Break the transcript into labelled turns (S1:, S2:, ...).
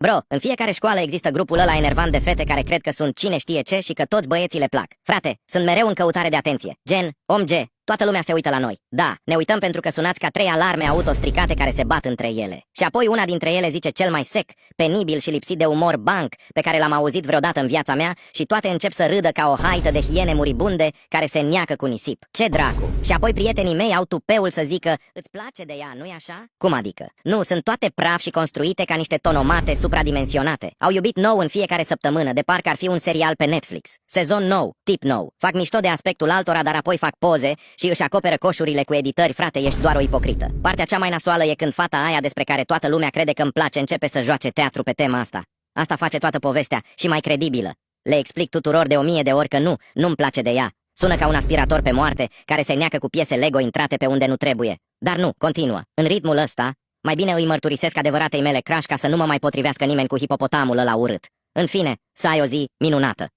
S1: Bro, în fiecare școală există grupul ăla enervant de fete care cred că sunt cine știe ce și că toți băieții le plac. Frate, sunt mereu în căutare de atenție. Gen, om G, toată lumea se uită la noi. Da, ne uităm pentru că sunați ca 3 alarme auto stricate care se bat între ele. Și apoi una dintre ele zice cel mai sec, penibil și lipsit de umor banc pe care l-am auzit vreodată în viața mea și toate încep să râdă ca o haită de hiene muribunde care se neacă cu nisip. Ce dracu? Și apoi prietenii mei au tupeul să zică, îți place de ea, nu-i așa? Cum adică? Nu, sunt toate praf și construite ca niște tonomate supradimensionate. Au iubit nou în fiecare săptămână, de parcă ar fi un serial pe Netflix. Sezon nou, tip nou. Fac mișto de aspectul altora, dar apoi fac poze și își acoperă coșurile cu editări. Frate, ești doar o ipocrită. Partea cea mai nasoală e când fata aia despre care toată lumea crede că îmi place începe să joace teatru pe tema asta. Asta face toată povestea și mai credibilă. Le explic tuturor de 1000 de ori că nu-mi place de ea. Sună ca un aspirator pe moarte care se neacă cu piese Lego intrate pe unde nu trebuie. Dar nu, continuă. În ritmul ăsta, mai bine îi mărturisesc adevăratei mele crush ca să nu mă mai potrivească nimeni cu hipopotamul ăla urât. În fine, să ai o zi minunată.